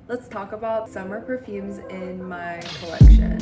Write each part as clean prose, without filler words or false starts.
let's talk about summer perfumes in my collection.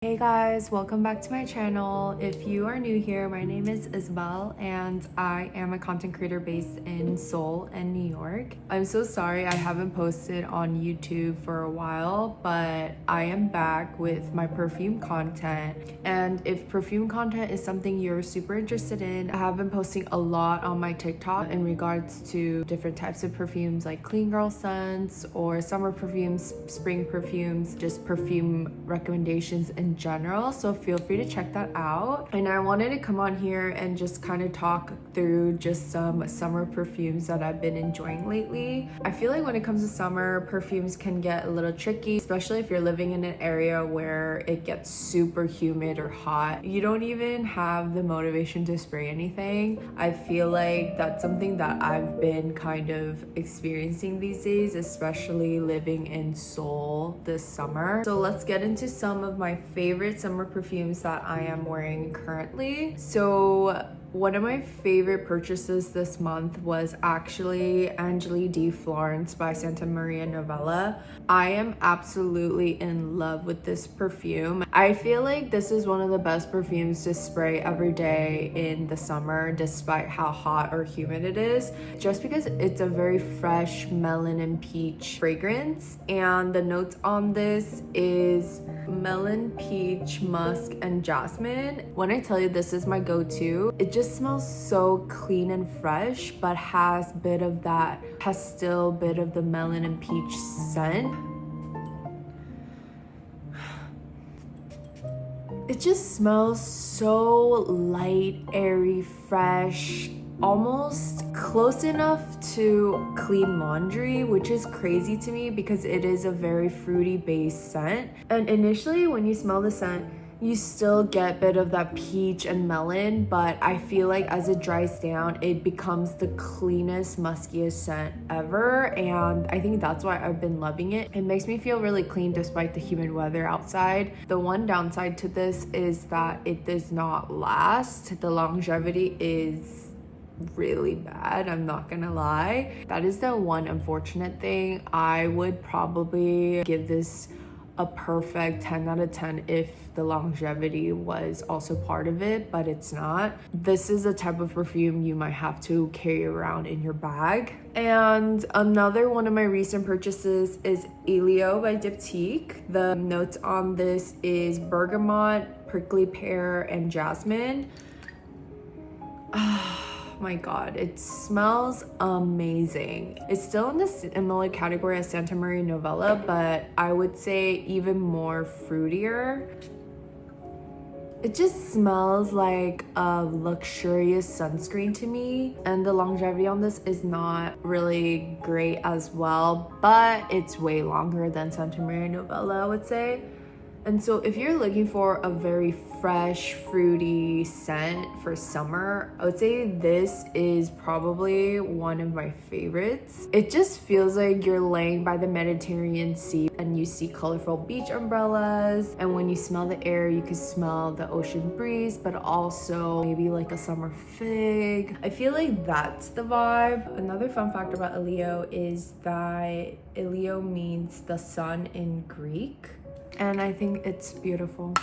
Hey guys, welcome back to my channel. If you are new here, my name is Isabell and I am a content creator based in Seoul and New York. I'm so sorry I haven't posted on YouTube for a while, but I am back with my perfume content. And if perfume content is something you're super interested in, I have been posting a lot on my TikTok in regards to different types of perfumes like clean girl scents or summer perfumes, spring perfumes, just perfume recommendations in general, so feel free to check that out. And I wanted to come on here and just kind of talk through just some summer perfumes that I've been enjoying lately. I feel like when it comes to summer, perfumes can get a little tricky, especially if you're living in an area where it gets super humid or hot. You don't even have the motivation to spray anything. I feel like that's something that I've been kind of experiencing these days, especially living in Seoul this summer. So let's get into some of my favorite summer perfumes that I am wearing currently. So one of my favorite purchases this month was actually Angeli di Florence by Santa Maria Novella. I am absolutely in love with this perfume. I feel like this is one of the best perfumes to spray every day in the summer, despite how hot or humid it is, just because it's a very fresh melon and peach fragrance. And the notes on this is melon, peach, musk, and jasmine. When I tell you this is my go-to, it just smells so clean and fresh, but has still bit of the melon and peach scent. It just smells so light, airy, fresh, almost close enough to clean laundry, which is crazy to me because it is a very fruity based scent. And initially when you smell the scent, you still get a bit of that peach and melon, but I feel like as it dries down, it becomes the cleanest, muskiest scent ever. And I think that's why I've been loving it. It makes me feel really clean despite the humid weather outside. The one downside to this is that it does not last. The longevity is really bad, I'm not gonna lie. That is the one unfortunate thing. I would probably give this a perfect 10 out of 10 if the longevity was also part of it, but it's not. This is a type of perfume you might have to carry around in your bag. And another one of my recent purchases is Ilio by Diptyque. The notes on this is bergamot, prickly pear, and jasmine. My god, it smells amazing. It's still in the similar category as Santa Maria Novella, but I would say even more fruitier. It just smells like a luxurious sunscreen to me, and the longevity on this is not really great as well, but it's way longer than Santa Maria Novella, I would say. And so if you're looking for a very fresh, fruity scent for summer, I would say this is probably one of my favorites. It just feels like you're laying by the Mediterranean Sea and you see colorful beach umbrellas. And when you smell the air, you can smell the ocean breeze, but also maybe like a summer fig. I feel like that's the vibe. Another fun fact about Ilio is that Ilio means the sun in Greek. And I think it's beautiful.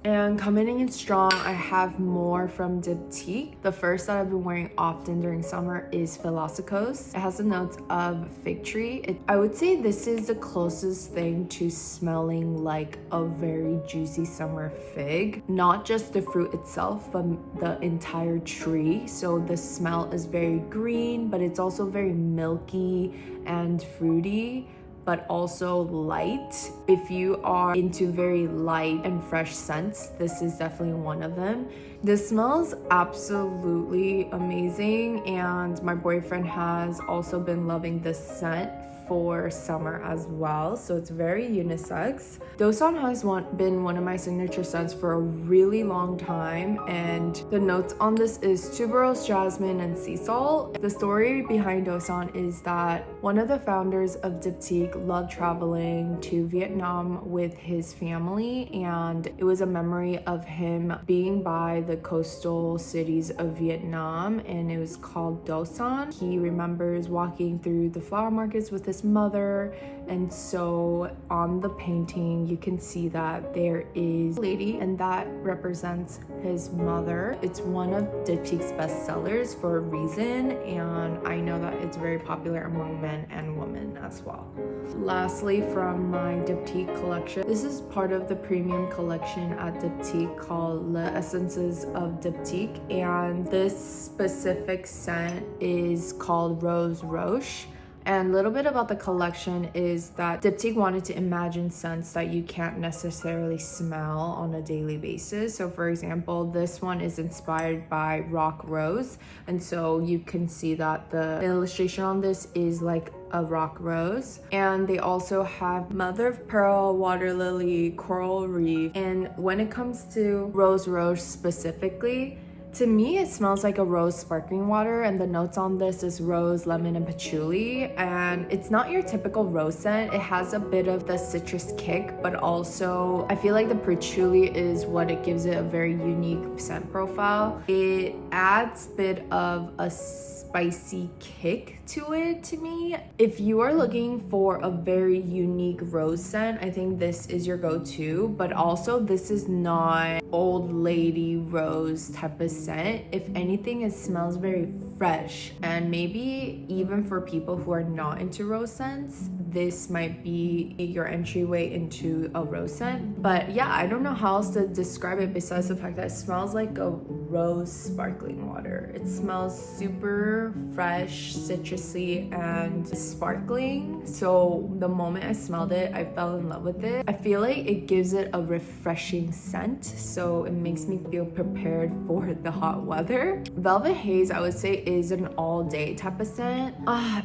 And coming in strong, I have more from Diptyque. The first that I've been wearing often during summer is Philoskyos. It has the notes of fig tree. I would say this is the closest thing to smelling like a very juicy summer fig. Not just the fruit itself, but the entire tree. So the smell is very green, but it's also very milky and fruity, but also light. If you are into very light and fresh scents, this is definitely one of them. This smells absolutely amazing, and my boyfriend has also been loving this scent for summer as well, so it's very unisex. Dosan has been one of my signature scents for a really long time, and the notes on this is tuberose, jasmine, and sea salt. The story behind Dosan is that one of the founders of Diptyque loved traveling to Vietnam with his family, and it was a memory of him being by the the coastal cities of Vietnam, and it was called Dosan. He remembers walking through the flower markets with his mother, and so on the painting you can see that there is a lady, and that represents his mother. It's one of Diptyque's bestsellers for a reason, and I know that it's very popular among men and women as well. Lastly, from my Diptyque collection, this is part of the premium collection at Diptyque called Le Essences of Diptyque, and this specific scent is called Rose Rouge. And a little bit about the collection is that Diptyque wanted to imagine scents that you can't necessarily smell on a daily basis. So for example, this one is inspired by rock rose. And so you can see that the illustration on this is like a rock rose. And they also have mother of pearl, water lily, coral reef. And when it comes to Rose Rouge specifically, to me, it smells like a rose sparkling water, and the notes on this is rose, lemon, and patchouli. And it's not your typical rose scent. It has a bit of the citrus kick, but also I feel like the patchouli is what it gives it a very unique scent profile. It adds a bit of a spicy kick to it to me. If you are looking for a very unique rose scent, I think this is your go-to, but also this is not old lady rose type of scent. If anything, it smells very fresh, and maybe even for people who are not into rose scents, this might be your entryway into a rose scent. But yeah, I don't know how else to describe it besides the fact that it smells like a rose sparkling water. It smells super fresh, citrusy, and sparkling. So the moment I smelled it, I fell in love with it. I feel like it gives it a refreshing scent, so it makes me feel prepared for the hot weather. Velvet Haze, I would say, is an all-day type of scent.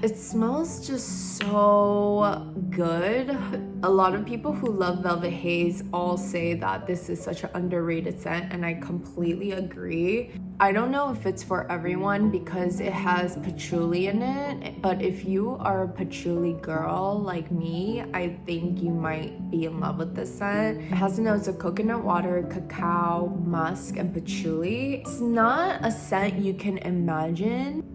It smells just so good. A lot of people who love Velvet Haze all say that this is such an underrated scent, and I completely agree. I don't know if it's for everyone because it has patchouli in it, but if you are a patchouli girl like me, I think you might be in love with this scent. It has the notes of coconut water, cacao, musk, and patchouli. It's not a scent you can imagine.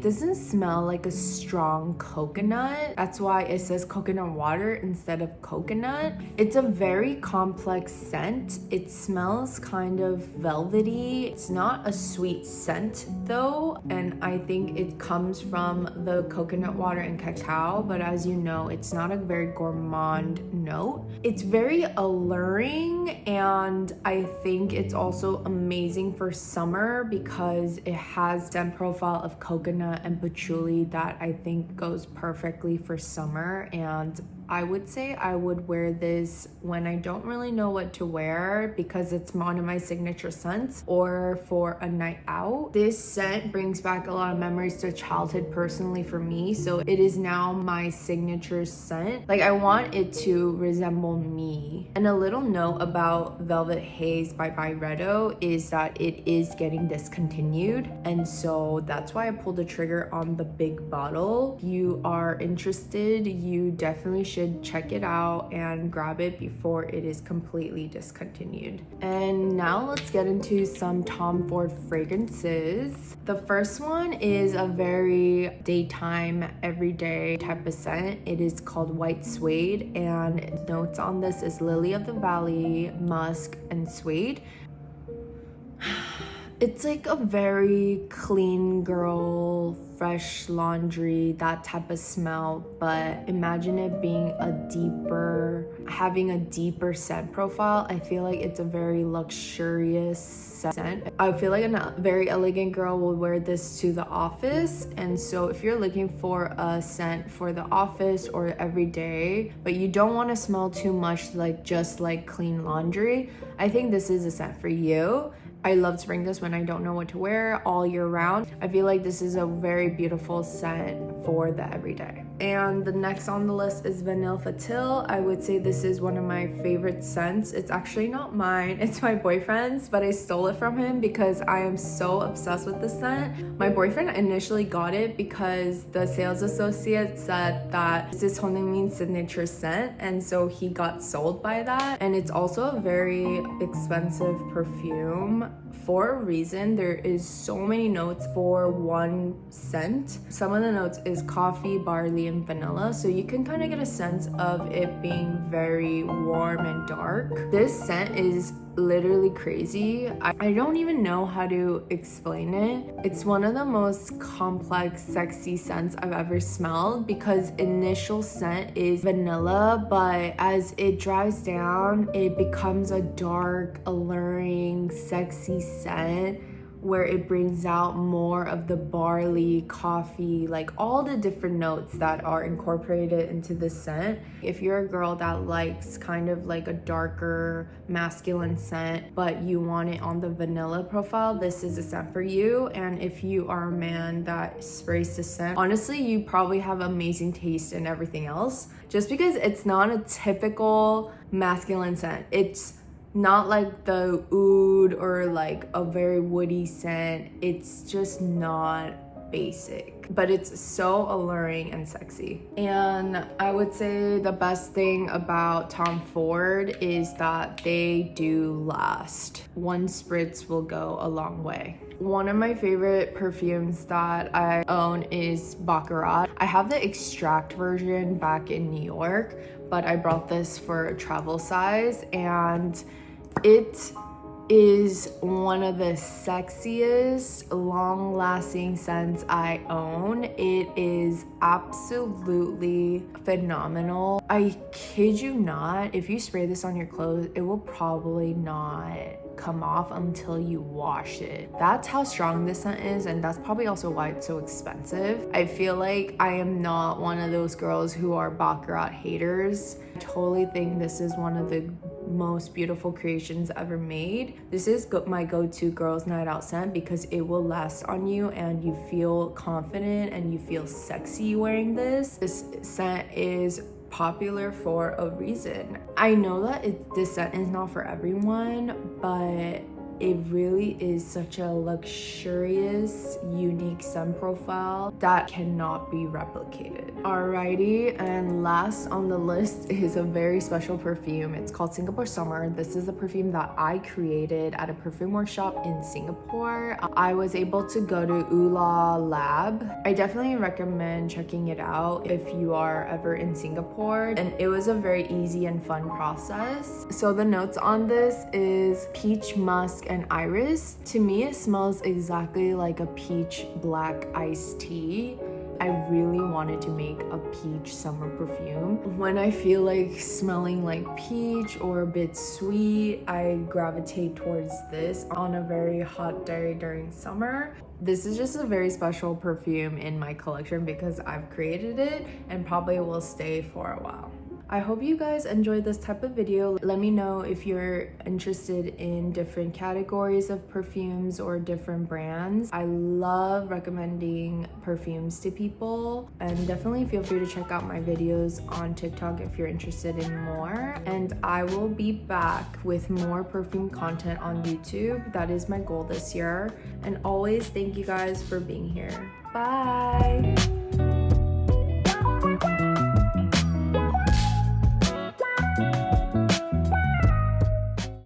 Doesn't smell like a strong coconut. That's why it says coconut water instead of coconut. It's a very complex scent. It smells kind of velvety. It's not a sweet scent though, and I think it comes from the coconut water and cacao, but as you know, it's not a very gourmand note. It's very alluring, and I think it's also amazing for summer because it has scent profile of coconut and patchouli that I think goes perfectly for summer. And I would say I would wear this when I don't really know what to wear because it's one of my signature scents, or for a night out. This scent brings back a lot of memories to childhood personally for me, so it is now my signature scent. Like, I want it to resemble me. And a little note about Velvet Haze by Byredo is that it is getting discontinued, and so that's why I pulled the trigger on the big bottle. If you are interested, you definitely should check it out and grab it before it is completely discontinued. And now let's get into some Tom Ford fragrances. The first one is a very daytime, everyday type of scent. It is called White Suede, and notes on this is lily of the valley, musk, and suede. It's like a very clean girl, fresh laundry, that type of smell, but imagine it being having a deeper scent profile. I feel like it's a very luxurious scent. I feel like a very elegant girl will wear this to the office, and so if you're looking for a scent for the office or every day, but you don't want to smell too much like just like clean laundry, I think this is a scent for you. I love to bring this when I don't know what to wear all year round. I feel like this is a very beautiful scent for the everyday. And the next on the list is Vanille Fatale. I would say this is one of my favorite scents. It's actually not mine, it's my boyfriend's, but I stole it from him because I am so obsessed with this scent. My boyfriend initially got it because the sales associate said that this is Honeymin's signature scent, and so he got sold by that. And it's also a very expensive perfume for a reason. There is so many notes for one scent. Some of the notes is coffee, barley, and vanilla, so you can kind of get a sense of it being very warm and dark. This scent is literally crazy. I don't even know how to explain it. It's one of the most complex, sexy scents I've ever smelled because initial scent is vanilla, but as it dries down, it becomes a dark, alluring, sexy scent where it brings out more of the barley, coffee, like all the different notes that are incorporated into the scent. If you're a girl that likes kind of like a darker masculine scent, but you want it on the vanilla profile, this is a scent for you. And if you are a man that sprays the scent, honestly, you probably have amazing taste in everything else, just because it's not a typical masculine scent. It's not like the oud or like a very woody scent. It's just not basic, but it's so alluring and sexy. And I would say the best thing about Tom Ford is that they do last. One spritz will go a long way. One of my favorite perfumes that I own is Baccarat. I have the extract version back in New York, but I brought this for a travel size, and it is one of the sexiest, long-lasting scents I own. It is absolutely phenomenal. I kid you not, if you spray this on your clothes, it will probably not come off until you wash it. That's how strong this scent is, and that's probably also why it's so expensive. I feel like I am not one of those girls who are Baccarat haters. I totally think this is one of the most beautiful creations ever made. This is my go-to girls night out scent because it will last on you and you feel confident and you feel sexy wearing this. This scent is popular for a reason. I know that this scent is not for everyone, but it really is such a luxurious, unique scent profile that cannot be replicated. Alrighty, and last on the list is a very special perfume. It's called Singapore Summer. This is a perfume that I created at a perfume workshop in Singapore. I was able to go to Ula Lab. I definitely recommend checking it out if you are ever in Singapore. And it was a very easy and fun process. So the notes on this is peach, musk, and iris. To me, it smells exactly like a peach black iced tea. I really wanted to make a peach summer perfume. When I feel like smelling like peach or a bit sweet, I gravitate towards this on a very hot day during summer. This is just a very special perfume in my collection because I've created it and probably will stay for a while. I hope you guys enjoyed this type of video. Let me know if you're interested in different categories of perfumes or different brands. I love recommending perfumes to people, and definitely feel free to check out my videos on TikTok if you're interested in more. And I will be back with more perfume content on YouTube. That is my goal this year. And always thank you guys for being here. Bye!